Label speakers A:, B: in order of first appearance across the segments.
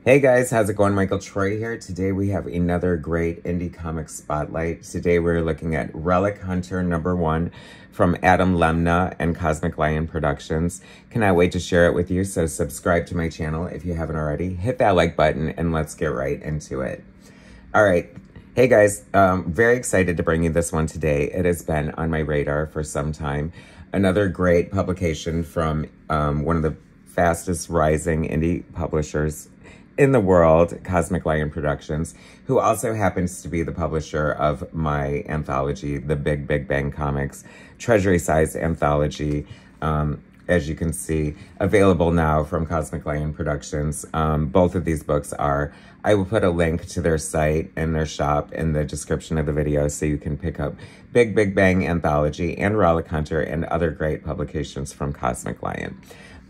A: Hey guys, how's it going? Michael Troy here. Today we have another great indie comic spotlight. Today we're looking at Relic Hunter #1 from Adam Lemnah and Cosmic Lion Productions. Cannot wait to share it with you, so subscribe to my channel if you haven't already. Hit that like button and let's get right into it. All right. Hey guys, very excited to bring you this one today. It has been on my radar for some time. Another great publication from one of the fastest rising indie publishers in the world, Cosmic Lion Productions, who also happens to be the publisher of my anthology, the Big Bang Comics Treasury Size Anthology. As you can see, available now from Cosmic Lion Productions. Both of these books are. I will put a link to their site and their shop in the description of the video so you can pick up Big Bang Anthology and Relic Hunter and other great publications from Cosmic Lion.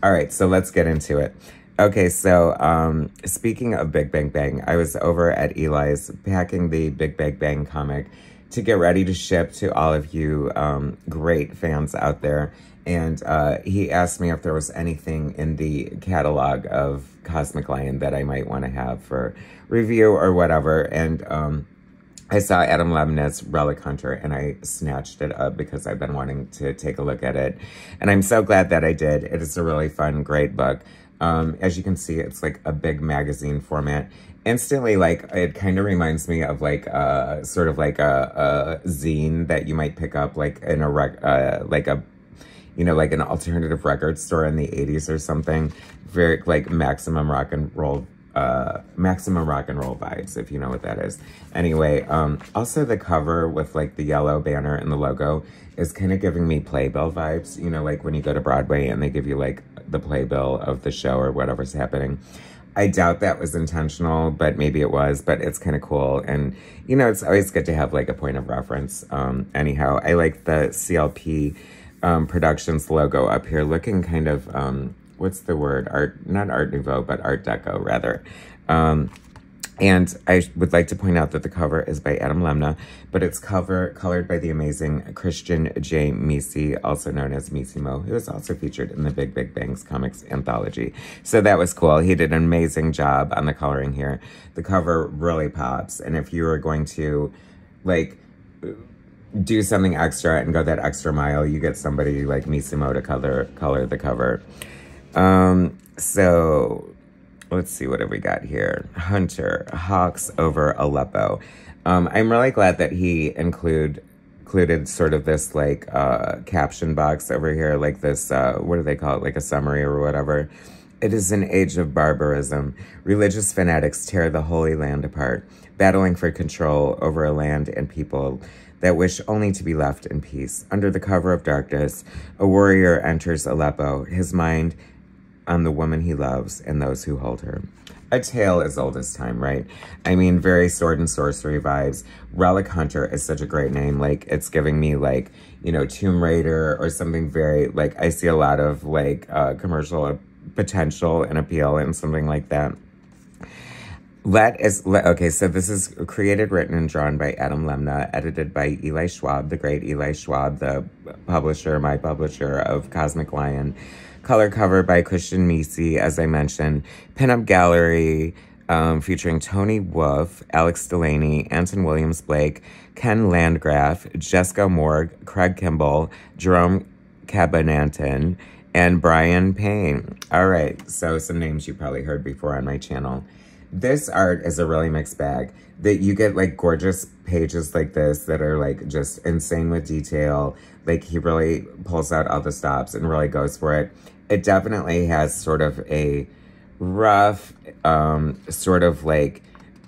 A: All right, so let's get into it. Okay, so speaking of Big Bang, I was over at Eli's packing the Big Bang comic to get ready to ship to all of you great fans out there. And he asked me if there was anything in the catalog of Cosmic Lion that I might want to have for review or whatever. And I saw Adam Lemnah's Relic Hunter and I snatched it up because I've been wanting to take a look at it. And I'm so glad that I did. It is a really fun, great book. As you can see, it's like a big magazine format. Instantly, like, it kind of reminds me of like sort of like a zine that you might pick up like in a like an alternative record store in the 80s or something. Very like maximum rock and roll vibes, if you know what that is. Anyway, also the cover with like the yellow banner and the logo is kind of giving me playbill vibes, you know, like when you go to Broadway and they give you like the playbill of the show or whatever's happening. I doubt that was intentional, but maybe it was, but it's kind of cool. And, you know, it's always good to have like a point of reference. Anyhow, I like the CLP Productions logo up here looking kind of, what's the word? Not Art Nouveau, but Art Deco rather. And I would like to point out that the cover is by Adam Lemnah, but it's colored by the amazing Christian J. Misi, also known as Misimo, who is also featured in the Big Bang's Comics Anthology. So that was cool. He did an amazing job on the coloring here. The cover really pops. And if you were going to, like, do something extra and go that extra mile, you get somebody like Misimo to color the cover. So let's see, what have we got here? Hunter, Hawks over Aleppo. I'm really glad that he included sort of this like caption box over here, like this, what do they call it? Like a summary or whatever. It is an age of barbarism. Religious fanatics tear the Holy Land apart, battling for control over a land and people that wish only to be left in peace. Under the cover of darkness, a warrior enters Aleppo, his mind on the woman he loves and those who hold her. A tale as old as time, right? I mean, very sword and sorcery vibes. Relic Hunter is such a great name. Like, it's giving me like, you know, Tomb Raider or something very, like, I see a lot of like commercial potential and appeal and something like that. Okay, so this is created, written, and drawn by Adam Lemnah, edited by Eli Schwab, the great Eli Schwab, the publisher, my publisher of Cosmic Lion. Color cover by Christian Misi, as I mentioned. Pinup gallery featuring Tony Wolfe, Alex Delaney, Anton Williams-Blake, Ken Landgraf, Jessica Morg, Craig Kimball, Jerome Cabananton, and Brian Payne. All right, so some names you probably heard before on my channel. This art is a really mixed bag. That you get like gorgeous pages like this that are like just insane with detail. Like he really pulls out all the stops and really goes for it. It definitely has sort of a rough, sort of like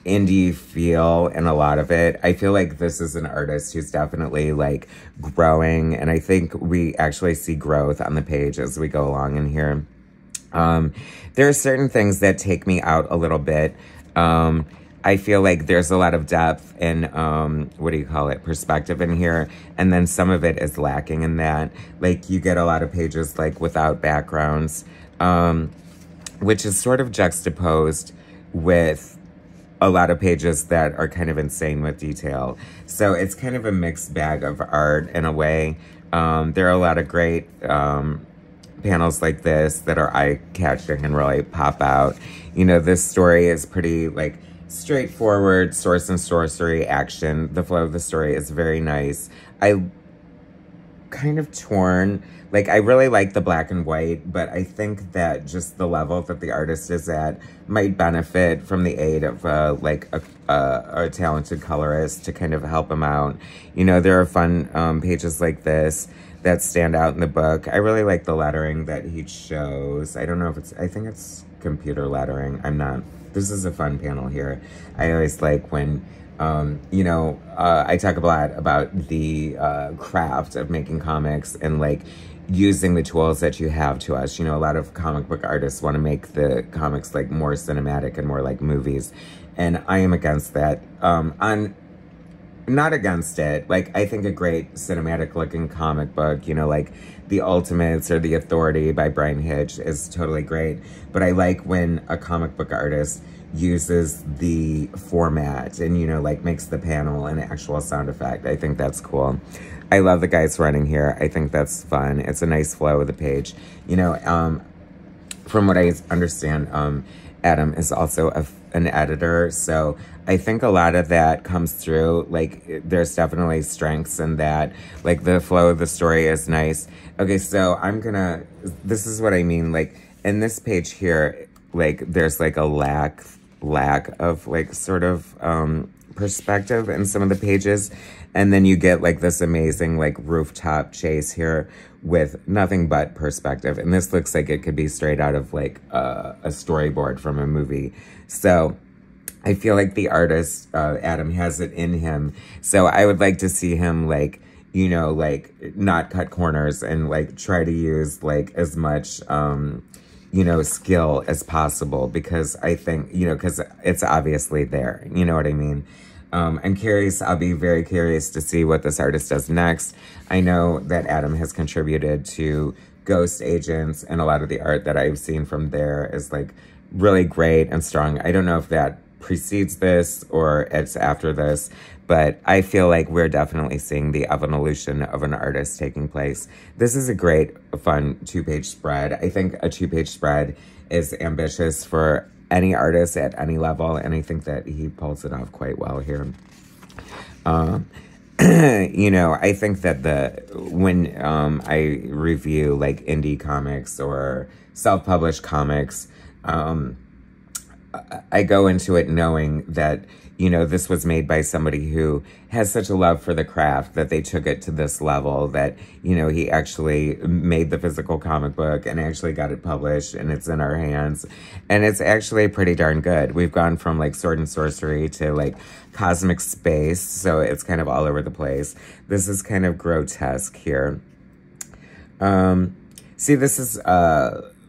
A: indie feel in a lot of it. I feel like this is an artist who's definitely like growing, and I think we actually see growth on the page as we go along in here. There are certain things that take me out a little bit. I feel like there's a lot of depth and, what do you call it, perspective in here. And then some of it is lacking in that. Like, you get a lot of pages, like, without backgrounds, which is sort of juxtaposed with a lot of pages that are kind of insane with detail. So it's kind of a mixed bag of art in a way. There are a lot of great panels like this that are eye-catching and really pop out. You know, this story is pretty, like, straightforward, source and sorcery action. The flow of the story is very nice. I kind of torn. Like, I really like the black and white, but I think that just the level that the artist is at might benefit from the aid of, like, a talented colorist to kind of help him out. You know, there are fun pages like this that stand out in the book. I really like the lettering that he shows. I don't know if it's, I think it's computer lettering. I'm not. This is a fun panel here. I always like when, you know, I talk a lot about the craft of making comics and, like, using the tools that you have to us. You know, a lot of comic book artists want to make the comics, like, more cinematic and more like movies. And I am against that. Not against it. Like, I think a great cinematic looking comic book, you know, like The Ultimates or The Authority by Brian Hitch is totally great. But I like when a comic book artist uses the format and, you know, like, makes the panel an actual sound effect. I think that's cool. I love the guys running here. I think that's fun. It's a nice flow of the page. You know, from what I understand, Adam is also an editor, so I think a lot of that comes through. Like, there's definitely strengths in that. Like, the flow of the story is nice. Okay, so this is what I mean. Like, in this page here, like, there's, like, a lack of, like, sort of perspective in some of the pages. And then you get, like, this amazing, like, rooftop chase here with nothing but perspective. And this looks like it could be straight out of, like, a storyboard from a movie. So I feel like the artist, Adam, has it in him. So I would like to see him, like, you know, like, not cut corners and, like, try to use, like, as much, you know, skill as possible. Because I think, you know, because it's obviously there. You know what I mean? I'm curious. I'll be very curious to see what this artist does next. I know that Adam has contributed to Ghost Agents, and a lot of the art that I've seen from there is, like, really great and strong. I don't know if that precedes this or it's after this, but I feel like we're definitely seeing the evolution of an artist taking place. This is a great, fun two-page spread. I think a two-page spread is ambitious for any artist at any level, and I think that he pulls it off quite well here. You know, I think that when I review, like, indie comics or self-published comics, I go into it knowing that, you know, this was made by somebody who has such a love for the craft that they took it to this level that, you know, he actually made the physical comic book and actually got it published, and it's in our hands. And it's actually pretty darn good. We've gone from, like, sword and sorcery to, like, cosmic space, so it's kind of all over the place. This is kind of grotesque here. See, this is,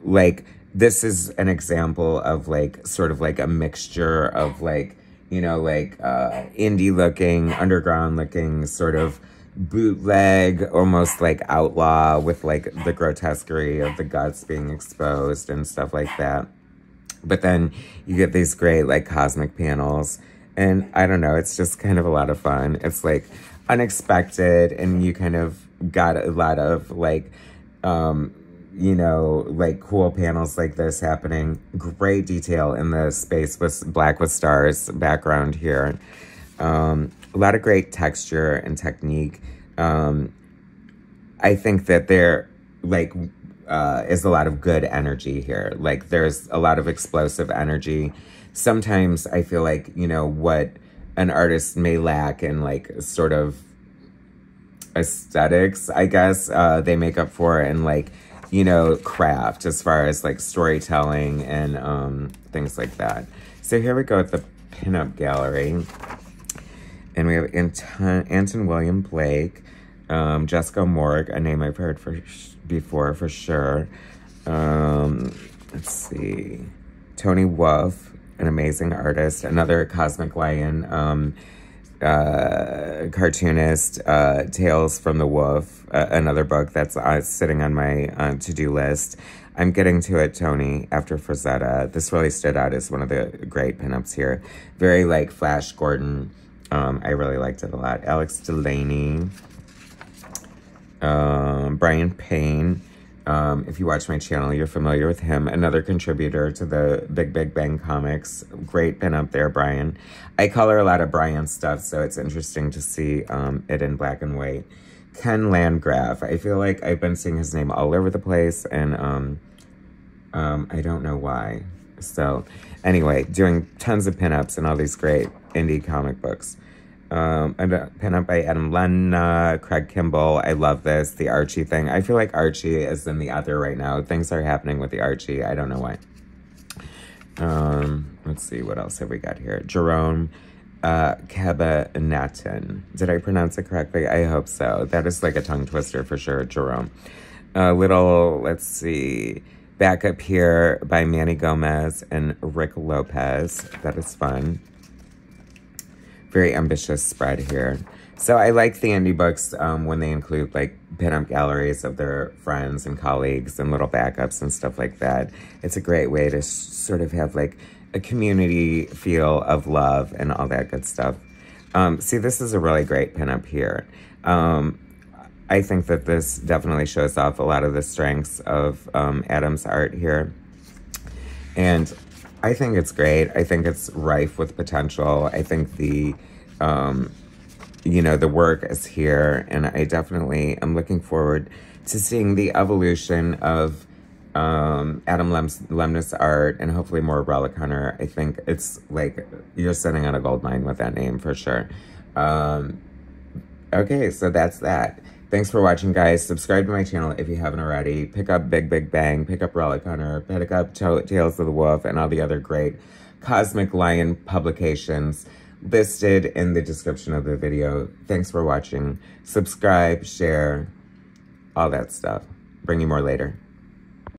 A: like, this is an example of, like, sort of like a mixture of, like, you know, like, indie looking, underground looking, sort of bootleg, almost like outlaw, with, like, the grotesquerie of the guts being exposed and stuff like that. But then you get these great, like, cosmic panels, and I don't know, it's just kind of a lot of fun. It's, like, unexpected, and you kind of got a lot of, like, you know, like, cool panels like this happening. Great detail in the space with black with stars background here. A lot of great texture and technique. I think that there, like, is a lot of good energy here. Like, there's a lot of explosive energy. Sometimes I feel like, you know, what an artist may lack in, like, sort of aesthetics, I guess, they make up for in, like, you know, craft, as far as, like, storytelling and things like that. So here we go with the pinup gallery. And we have Anton William Blake, Jessica Morg, a name I've heard before for sure. Let's see. Tony Wolf, an amazing artist. Another Cosmic Lion cartoonist, Tales from the Wolf, another book that's sitting on my to-do list. I'm getting to it, Tony, after Frazetta. This really stood out as one of the great pinups here. Very, like, Flash Gordon. I really liked it a lot. Alex Delaney, Brian Payne, If you watch my channel, you're familiar with him. Another contributor to the Big Bang comics. Great pinup there, Brian. I color a lot of Brian's stuff, so it's interesting to see it in black and white. Ken Landgraf. I feel like I've been seeing his name all over the place, and I don't know why. So anyway, doing tons of pinups and all these great indie comic books. And a pinup by Adam Lemnah, Craig Kimball. I love this. The Archie thing. I feel like Archie is in the other right now. Things are happening with the Archie. I don't know why. Let's see. What else have we got here? Jerome Cabanatan. Did I pronounce it correctly? I hope so. That is like a tongue twister for sure, Jerome. Let's see. Back Up Here by Manny Gomez and Rick Lopez. That is fun. Very ambitious spread here. So I like the indie books when they include like pinup galleries of their friends and colleagues and little backups and stuff like that. It's a great way to sort of have like a community feel of love and all that good stuff. See, this is a really great pinup here. I think that this definitely shows off a lot of the strengths of Adam's art here. And I think it's great. I think it's rife with potential. I think the, you know, the work is here, and I definitely am looking forward to seeing the evolution of Adam Lemnah's art, and hopefully more Relic Hunter. I think it's like you're sitting on a gold mine with that name for sure. Okay, so that's that. Thanks for watching, guys. Subscribe to my channel if you haven't already. Pick up Big Bang, pick up Relic Hunter, pick up Tales of the Wolf, and all the other great Cosmic Lion publications listed in the description of the video. Thanks for watching. Subscribe, share, all that stuff. Bring you more later.